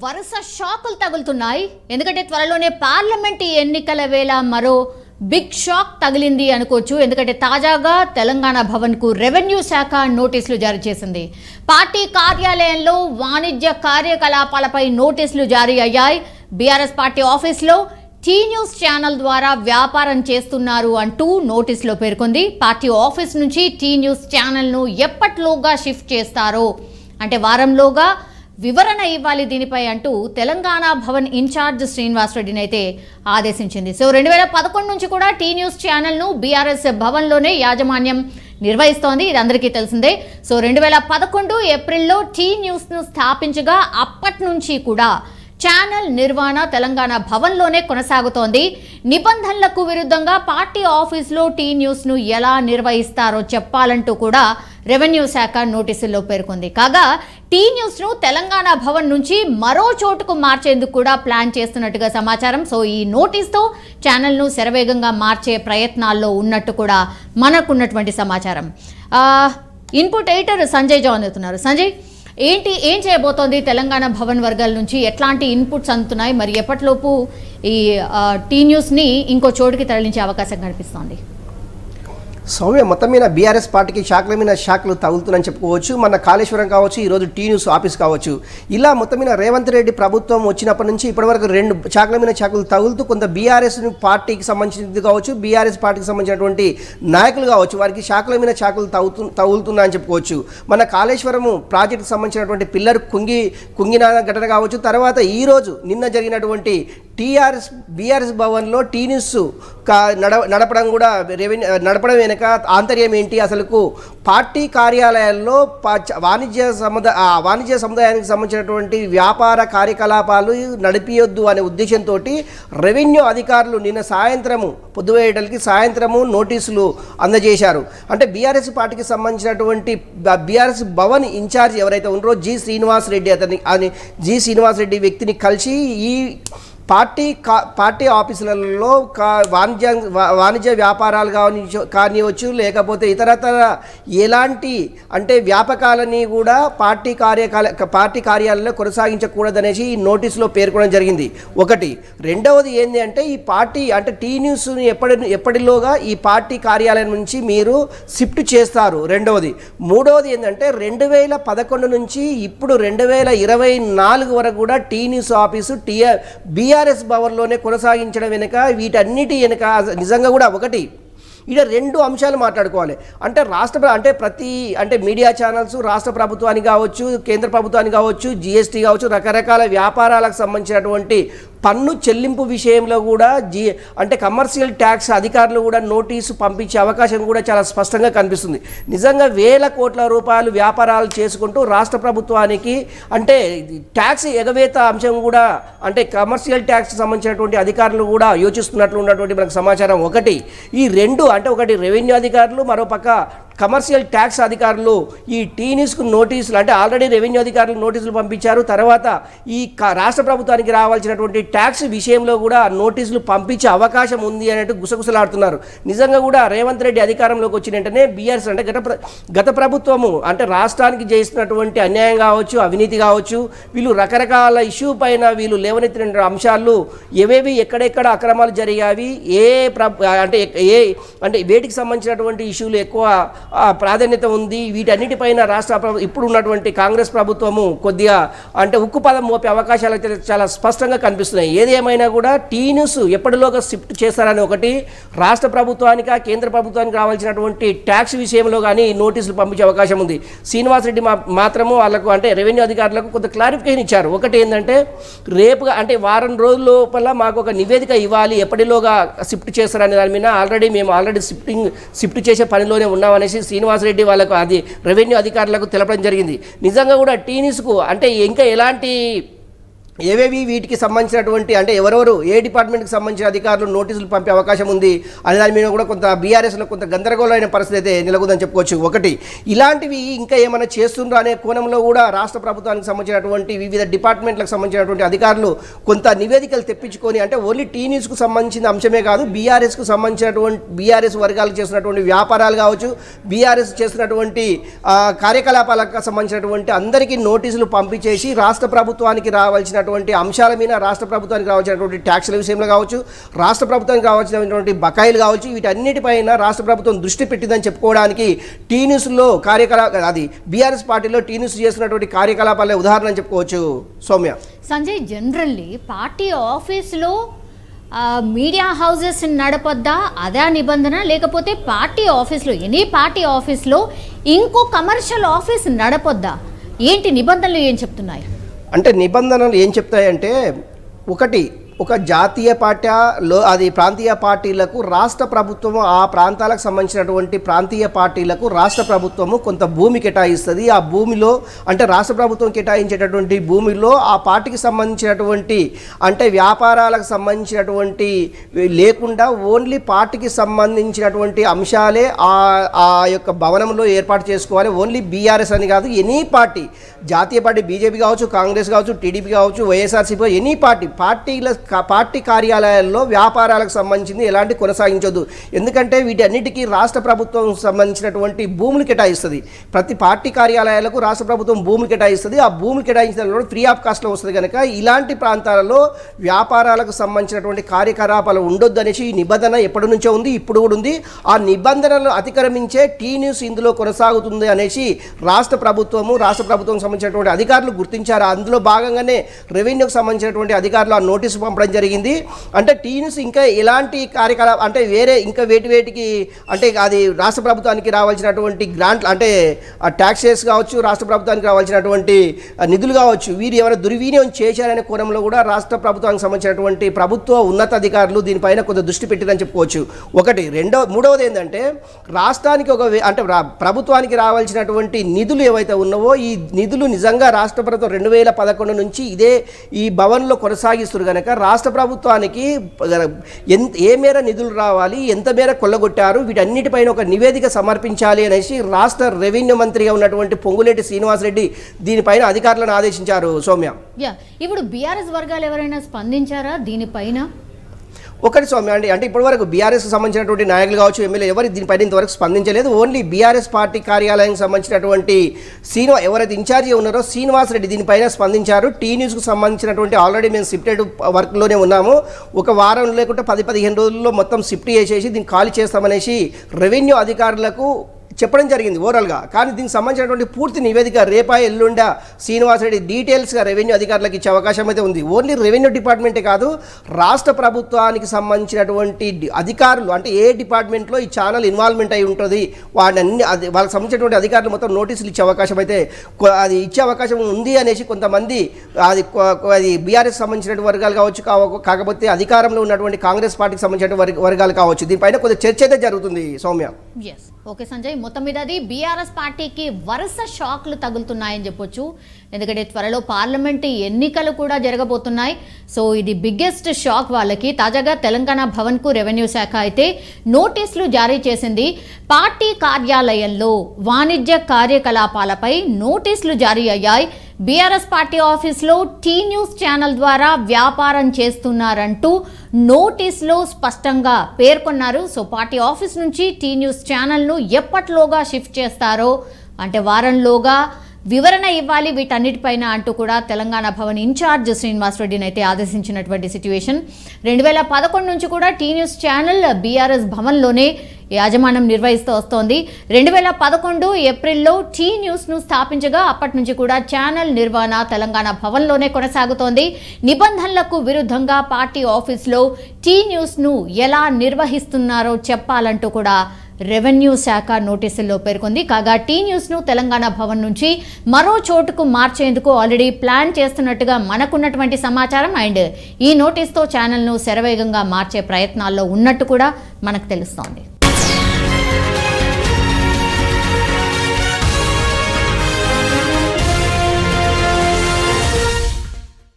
వరుస షాకులు తగులుతున్నాయి. ఎందుకంటే త్వరలోనే పార్లమెంట్ ఎన్నికల వేళ మరో బిగ్ షాక్ తగిలింది అనుకోవచ్చు. ఎందుకంటే తాజాగా తెలంగాణ భవన్కు రెవెన్యూ శాఖ నోటీసులు జారీ చేసింది. పార్టీ కార్యాలయంలో వాణిజ్య కార్యకలాపాలపై నోటీసులు జారీ అయ్యాయి. బీఆర్ఎస్ పార్టీ ఆఫీసులో టీ న్యూస్ ఛానల్ ద్వారా వ్యాపారం చేస్తున్నారు అంటూ నోటీసులో పేర్కొంది. పార్టీ ఆఫీస్ నుంచి టీ న్యూస్ ఛానల్ను ఎప్పటిలోగా షిఫ్ట్ చేస్తారో అంటే వారంలోగా వివరణ ఇవ్వాలి దీనిపై అంటూ తెలంగాణ భవన్ ఇన్ఛార్జ్ శ్రీనివాస్ రెడ్డిని అయితే ఆదేశించింది. సో 2011 నుంచి కూడా టీ న్యూస్ ఛానల్ను బీఆర్ఎస్ భవన్లోనే యాజమాన్యం నిర్వహిస్తోంది. ఇది అందరికీ తెలిసిందే. సో 2011 ఏప్రిల్లో టీ న్యూస్ను స్థాపించగా అప్పటి నుంచి కూడా ఛానల్ నిర్వహణ తెలంగాణ భవన్లోనే కొనసాగుతోంది. నిబంధనలకు విరుద్ధంగా పార్టీ ఆఫీసులో టీ న్యూస్ను ఎలా నిర్వహిస్తారో చెప్పాలంటూ కూడా రెవెన్యూ శాఖ నోటీసుల్లో పేర్కొంది. కాగా టీ న్యూస్ను తెలంగాణ భవన్ నుంచి మరో చోటుకు మార్చేందుకు కూడా ప్లాన్ చేస్తున్నట్టుగా సమాచారం. సో ఈ నోటీస్తో ఛానల్ను శరవేగంగా మార్చే ప్రయత్నాల్లో ఉన్నట్టు కూడా మనకున్నటువంటి సమాచారం. ఇన్పుట్ ఎడిటర్ సంజయ్ జాన్ అవుతున్నారు. సంజయ్, ఏం చేయబోతోంది తెలంగాణ భవన్ వర్గాల నుంచి? ఎట్లాంటి ఇన్పుట్స్ అందుతున్నాయి? మరి ఎప్పటిలోపు ఈ టీ న్యూస్ని ఇంకో చోటుకి తరలించే అవకాశం కనిపిస్తోంది? సౌమ్య, మొత్తం మీద బీఆర్ఎస్ పార్టీకి శాఖల మీద శాఖలు తగులుతున్నాయని చెప్పుకోవచ్చు. మన కాళేశ్వరం కావచ్చు, ఈరోజు టీ న్యూస్ ఆఫీస్ కావచ్చు. ఇలా మొత్తం మీద రేవంత్ రెడ్డి ప్రభుత్వం వచ్చినప్పటి నుంచి ఇప్పటివరకు 2 శాఖల మీద శాఖలు తగులుతూ కొంత బీఆర్ఎస్ పార్టీకి సంబంధించింది కావచ్చు, బీఆర్ఎస్ పార్టీకి సంబంధించినటువంటి నాయకులు కావచ్చు, వారికి శాఖల మీద శాఖలు తగులుతున్నాయని చెప్పుకోవచ్చు. మన కాళేశ్వరము ప్రాజెక్టుకు సంబంధించినటువంటి పిల్లర్ కుంగిన ఘటన కావచ్చు, తర్వాత ఈరోజు నిన్న జరిగినటువంటి బీఆర్ఎస్ భవన్లో టీ న్యూస్ నడపడం కూడా నడపడం వెనుక ఆంతర్యం ఏంటి? అసలుకు పార్టీ కార్యాలయాల్లో వాణిజ్య సముదాయానికి సంబంధించినటువంటి వ్యాపార కార్యకలాపాలు నడిపియొద్దు అనే ఉద్దేశంతో రెవెన్యూ అధికారులు నిన్న పొద్దువేయడానికి సాయంత్రము నోటీసులు అందజేశారు. అంటే బీఆర్ఎస్ పార్టీకి సంబంధించినటువంటి బీఆర్ఎస్ భవన్ ఇన్ఛార్జ్ ఎవరైతే ఉన్నారో జి శ్రీనివాస్ రెడ్డి వ్యక్తిని కలిసి ఈ పార్టీ ఆఫీసులలో వాణిజ్య వ్యాపారాలు కానివచ్చు, లేకపోతే ఇతరతర ఎలాంటి అంటే వ్యాపకాలని కూడా పార్టీ కార్యాలయంలో కొనసాగించకూడదనేసి ఈ నోటీసులో పేర్కొనడం జరిగింది. ఒకటి. రెండవది ఏంటి అంటే ఈ పార్టీ అంటే టీ న్యూస్ని ఎప్పటిలోగా ఈ పార్టీ కార్యాలయం నుంచి మీరు షిఫ్ట్ చేస్తారు. రెండవది. మూడవది ఏంటంటే 2011 నుంచి ఇప్పుడు 2024 వరకు కూడా టీ న్యూస్ ఆఫీసు బీఆర్ఎస్ భవన్లోనే కొనసాగించడం వెనుక వీటన్నిటి వెనుక నిజంగా కూడా ఒకటి ఇక్కడ 2 అంశాలు మాట్లాడుకోవాలి. అంటే ప్రతి మీడియా ఛానల్స్ రాష్ట్ర ప్రభుత్వానికి కావచ్చు, కేంద్ర ప్రభుత్వానికి కావచ్చు, జీఎస్టీ కావచ్చు, రకరకాల వ్యాపారాలకు సంబంధించినటువంటి పన్ను చెల్లింపు విషయంలో కూడా కమర్షియల్ ట్యాక్స్ అధికారులు కూడా నోటీసు పంపించే అవకాశం కూడా చాలా స్పష్టంగా కనిపిస్తుంది. నిజంగా వేల కోట్ల రూపాయలు వ్యాపారాలు చేసుకుంటూ రాష్ట్ర ప్రభుత్వానికి ట్యాక్స్ ఎగవేత అంశం కూడా కమర్షియల్ ట్యాక్స్ సంబంధించినటువంటి అధికారులు కూడా యోచిస్తున్నట్లు ఉన్నటువంటి మనకు సమాచారం. ఒకటి. ఈ 2 ఒకటి రెవెన్యూ అధికారులు, మరోపక్క కమర్షియల్ ట్యాక్స్ అధికారులు ఈ టీ న్యూస్కు నోటీసులు ఆల్రెడీ రెవెన్యూ అధికారులు నోటీసులు పంపించారు. తర్వాత ఈ రాష్ట్ర ప్రభుత్వానికి రావాల్సినటువంటి ట్యాక్స్ విషయంలో కూడా నోటీసులు పంపించే అవకాశం ఉంది అనేట్టు గుసగుసలాడుతున్నారు. నిజంగా కూడా రేవంత్ రెడ్డి అధికారంలోకి వచ్చిన వెంటనే బీఆర్ఎస్ గత ప్రభుత్వము రాష్ట్రానికి చేసినటువంటి అన్యాయం కావచ్చు, అవినీతి కావచ్చు, వీళ్ళు రకరకాల ఇష్యూ పైన వీళ్ళు లేవనెత్తిన అంశాలు ఏవేవి ఎక్కడెక్కడ అక్రమాలు జరిగావి, వేటికి సంబంధించినటువంటి ఇష్యూలు ఎక్కువ ప్రాధాన్యత ఉంది, వీటన్నిటిపైన ఇప్పుడు ఉన్నటువంటి కాంగ్రెస్ ప్రభుత్వము కొద్దిగా ఉక్కు పదం మోపే అవకాశాలు అయితే చాలా స్పష్టంగా కనిపిస్తున్నాయి. ఏది ఏమైనా కూడా టీ న్యూస్ ఎప్పటిలోగా షిఫ్ట్ చేస్తారని ఒకటి, రాష్ట్ర ప్రభుత్వానికి కేంద్ర ప్రభుత్వానికి రావాల్సినటువంటి ట్యాక్స్ విషయంలో కానీ నోటీసులు పంపించే అవకాశం ఉంది. శ్రీనివాస్ రెడ్డి మాత్రము వాళ్ళకు రెవెన్యూ అధికారులకు కొంత క్లారిఫికేషన్ ఇచ్చారు. ఒకటి ఏంటంటే రేపుగా వారం రోజుల లోపల మాకు ఒక నివేదిక ఇవ్వాలి, ఎప్పటిలోగా షిఫ్ట్ చేస్తారనే దాని మీద మేము ఆల్రెడీ షిఫ్ట్ చేసే పనిలోనే ఉన్నామనేసి శ్రీనివాస్ రెడ్డి వాళ్ళకు రెవెన్యూ అధికారులకు తెలపడం జరిగింది. నిజంగా కూడా టీ న్యూస్కు ఇంకా ఎలాంటి ఏవేవి వీటికి సంబంధించినటువంటి అంటే ఎవరెవరు ఏ డిపార్ట్మెంట్కి సంబంధించిన అధికారులు నోటీసులు పంపే అవకాశం ఉంది అనే దాని మీద కూడా కొంత బీఆర్ఎస్లో కొంత గందరగోళమైన పరిస్థితి అయితే నెలకొందని చెప్పుకోవచ్చు. ఒకటి ఇలాంటివి ఇంకా ఏమైనా చేస్తుండ్రా అనే కోణంలో కూడా రాష్ట్ర ప్రభుత్వానికి సంబంధించినటువంటి వివిధ డిపార్ట్మెంట్లకు సంబంధించినటువంటి అధికారులు కొంత నివేదికలు తెప్పించుకొని అంటే ఓన్లీ టీ న్యూస్కు సంబంధించిన అంశమే కాదు బీఆర్ఎస్కు సంబంధించినటువంటి బీఆర్ఎస్ వర్గాలకు చేస్తున్నటువంటి వ్యాపారాలు కావచ్చు, బీఆర్ఎస్ చేస్తున్నటువంటి కార్యకలాపాలకు సంబంధించినటువంటి అందరికీ నోటీసులు పంపించేసి రాష్ట్ర ప్రభుత్వానికి రావాల్సినటువంటి అంశాల మీద రాష్ట్ర ప్రభుత్వానికి రావాల్సినటువంటి ట్యాక్స్ల విషయంలో కావచ్చు, రాష్ట్ర ప్రభుత్వానికి రావాల్సినటువంటి బకాయిలు కావచ్చు, వీటన్నిటిపైన రాష్ట్ర ప్రభుత్వం దృష్టి పెట్టిందని చెప్పుకోవడానికి టీ న్యూస్లో అది బీఆర్ఎస్ పార్టీలో టీ న్యూస్ చేస్తున్నటువంటి కార్యకలాపాలే ఉదాహరణ చెప్పుకోవచ్చు. సౌమ్య, సంజయ్, జనరల్లీ పార్టీ ఆఫీస్లో మీడియా హౌసెస్ నడపొద్దా అదే నిబంధన, లేకపోతే పార్టీ ఆఫీస్లో ఎనీ పార్టీ ఆఫీస్లో ఇంకో కమర్షియల్ ఆఫీస్ నడపొద్దా? ఏంటి నిబంధనలు ఏం చెప్తున్నాయి? అంటే నిబంధనలు ఏం చెప్తాయంటే ఒకటి ఒక జాతీయ పార్టీలో అది ప్రాంతీయ పార్టీలకు రాష్ట్ర ప్రభుత్వము ఆ ప్రాంతాలకు సంబంధించినటువంటి ప్రాంతీయ పార్టీలకు రాష్ట్ర ప్రభుత్వము కొంత భూమి కేటాయిస్తుంది. ఆ భూమిలో అంటే రాష్ట్ర ప్రభుత్వం కేటాయించేటటువంటి భూమిలో ఆ పార్టీకి సంబంధించినటువంటి అంటే వ్యాపారాలకు సంబంధించినటువంటి లేకుండా ఓన్లీ పార్టీకి సంబంధించినటువంటి అంశాలే ఆ యొక్క భవనంలో ఏర్పాటు చేసుకోవాలి. ఓన్లీ బీఆర్ఎస్ అని కాదు, ఎనీ పార్టీ, జాతీయ పార్టీ బీజేపీ కావచ్చు, కాంగ్రెస్ కావచ్చు, టీడీపీ కావచ్చు, వైఎస్ఆర్సీపీ, ఎనీ పార్టీ కార్యాలయాల్లో వ్యాపారాలకు సంబంధించింది ఎలాంటి కొనసాగించొద్దు. ఎందుకంటే వీటి అన్నిటికీ రాష్ట్ర ప్రభుత్వం సంబంధించినటువంటి భూములు కేటాయిస్తుంది. ప్రతి పార్టీ కార్యాలయాలకు రాష్ట్ర ప్రభుత్వం భూములు కేటాయిస్తుంది. ఆ భూములు కేటాయించిన ఫ్రీ ఆఫ్ కాస్ట్లో వస్తుంది కనుక ఇలాంటి ప్రాంతాలలో వ్యాపారాలకు సంబంధించినటువంటి కార్యకలాపాలు ఉండొద్దు అనేసి ఈ నిబంధన ఎప్పటి నుంచో ఉంది, ఇప్పుడు కూడా ఉంది. ఆ నిబంధనలు అతిక్రమించే టీ న్యూస్ ఇందులో కొనసాగుతుంది అనేసి రాష్ట్ర ప్రభుత్వం సంబంధించినటువంటి అధికారులు గుర్తించారు. అందులో భాగంగానే రెవెన్యూకి సంబంధించినటువంటి అధికారులు ఆ నోటీసు పంపడం జరిగింది. అంటే టీ న్యూస్ ఇంకా ఎలాంటి కార్యకలాపం అంటే వేరే ఇంకా వేటికి అంటే అది రాష్ట్ర ప్రభుత్వానికి రావాల్సినటువంటి గ్రాంట్లు అంటే ట్యాక్సెస్ కావచ్చు, రాష్ట్ర ప్రభుత్వానికి రావాల్సినటువంటి నిధులు కావచ్చు, వీరు ఎవరైనా దుర్వినియోగం చేశారనే కోణంలో కూడా రాష్ట్ర ప్రభుత్వానికి సంబంధించినటువంటి ప్రభుత్వ ఉన్నతాధికారులు దీనిపైన కొంత దృష్టి పెట్టిరని చెప్పుకోవచ్చు. ఒకటి. మూడవది ఏంటంటే రాష్ట్రానికి అంటే ప్రభుత్వానికి రావాల్సినటువంటి నిధులు ఏవైతే ఉన్నావో ఈ నిధులు నిజంగా రాష్ట్ర ప్రభుత్వం 2011 నుంచి ఈ భవన్లో కొనసాగిస్తున్నారు కనుక రాష్ట్ర ప్రభుత్వానికి ఏ మేర నిధులు రావాలి, ఎంత మేర కొల్లగొట్టారు, వీటన్నిటిపైన ఒక నివేదిక సమర్పించాలి అనేసి రాష్ట్ర రెవెన్యూ మంత్రిగా ఉన్నటువంటి పొంగులేటి శ్రీనివాసరెడ్డి దీనిపైన అధికారులను ఆదేశించారు. సౌమ్య, ఇప్పుడు బీఆర్ఎస్ వర్గాలు ఎవరైనా స్పందించారా దీనిపైన? ఒకటి సౌమ్య అంటే ఇప్పటివరకు బీఆర్ఎస్కి సంబంధించినటువంటి నాయకులు కావచ్చు, ఎమ్మెల్యే ఎవరు దీనిపైన ఇంతవరకు స్పందించలేదు. ఓన్లీ బీఆర్ఎస్ పార్టీ కార్యాలయానికి సంబంధించినటువంటి ఎవరైతే ఇన్ఛార్జి ఉన్నారో శ్రీనివాసరెడ్డి దీనిపైన స్పందించారు. టీ న్యూస్కు సంబంధించినటువంటి ఆల్రెడీ మేము షిఫ్టెడ్ వర్క్లోనే ఉన్నాము, ఒక వారం లేకుంటే 10-15 రోజుల్లో మొత్తం షిఫ్ట్ చేసేసి దీన్ని ఖాళీ చేస్తామనేసి రెవెన్యూ అధికారులకు చెప్పడం జరిగింది ఓవరాల్గా. కానీ దీనికి సంబంధించినటువంటి పూర్తి నివేదిక రేపా ఎల్లుండా శ్రీనివాసరెడ్డి డీటెయిల్స్గా రెవెన్యూ అధికారులకు ఇచ్చే అవకాశం అయితే ఉంది. ఓన్లీ రెవెన్యూ డిపార్ట్మెంటే కాదు, రాష్ట్ర ప్రభుత్వానికి సంబంధించినటువంటి అధికారులు అంటే ఏ డిపార్ట్మెంట్లో ఈ ఛానల్ ఇన్వాల్వ్మెంట్ అయి ఉంటుంది వాళ్ళకి సంబంధించినటువంటి అధికారులు మొత్తం నోటీసులు ఇచ్చే అవకాశం అయితే అది ఇచ్చే అవకాశం ఉంది అనేసి కొంతమంది అది బీఆర్ఎస్ సంబంధించిన వర్గాలు కావచ్చు, కాకపోతే అధికారంలో ఉన్నటువంటి కాంగ్రెస్ పార్టీకి సంబంధించిన వర్గాలు కావచ్చు, దీనిపైన కొంత చర్చ అయితే జరుగుతుంది. సౌమ్య, ఓకే సంజయ్, మొత్తం మీద అది బీఆర్ఎస్ పార్టీకి వరుస షాక్లు తగులుతున్నాయని చెప్పొచ్చు. ఎందుకంటే త్వరలో పార్లమెంట్ ఎన్నికలు కూడా జరగబోతున్నాయి. సో ఇది బిగ్గెస్ట్ షాక్ వాళ్ళకి. తాజాగా తెలంగాణ భవన్కు రెవెన్యూ శాఖ అయితే నోటీసులు జారీ చేసింది. పార్టీ కార్యాలయంలో వాణిజ్య కార్యకలాపాలపై నోటీసులు జారీ అయ్యాయి. బీఆర్ఎస్ పార్టీ ఆఫీస్లో టీ న్యూస్ ఛానల్ ద్వారా వ్యాపారం చేస్తున్నారంటూ నోటీసులో స్పష్టంగా పేర్కొన్నారు. సో పార్టీ ఆఫీస్ నుంచి టీ న్యూస్ ఛానల్ను ఎప్పటిలోగా షిఫ్ట్ చేస్తారో అంటే వారంలోగా వివరణ ఇవ్వాలి వీటన్నిటిపైన అంటూ కూడా తెలంగాణ భవన్ ఇన్ఛార్జ్ శ్రీనివాసరెడ్డిని అయితే ఆదేశించినటువంటి సిచ్యువేషన్. 2011 నుంచి కూడా టీ న్యూస్ ఛానల్ బీఆర్ఎస్ భవన్లోనే యాజమాన్యం నిర్వహిస్తూ వస్తోంది. 2011 ఏప్రిల్లో టీ న్యూస్ను స్థాపించగా అప్పటి నుంచి కూడా ఛానల్ నిర్వహణ తెలంగాణ భవన్లోనే కొనసాగుతోంది. నిబంధనలకు విరుద్ధంగా పార్టీ ఆఫీస్లో టీ న్యూస్ను ఎలా నిర్వహిస్తున్నారో చెప్పాలంటూ కూడా రెవెన్యూ శాఖ నోటీసుల్లో పేర్కొంది. కాగా టీ న్యూస్ను తెలంగాణ భవన్ నుంచి మరో చోటుకు మార్చేందుకు ఆల్రెడీ ప్లాన్ చేస్తున్నట్టుగా మనకున్నటువంటి సమాచారం. అండ్ ఈ నోటీస్తో ఛానల్ను శరవేగంగా మార్చే ప్రయత్నాల్లో ఉన్నట్టు కూడా మనకు తెలుస్తోంది.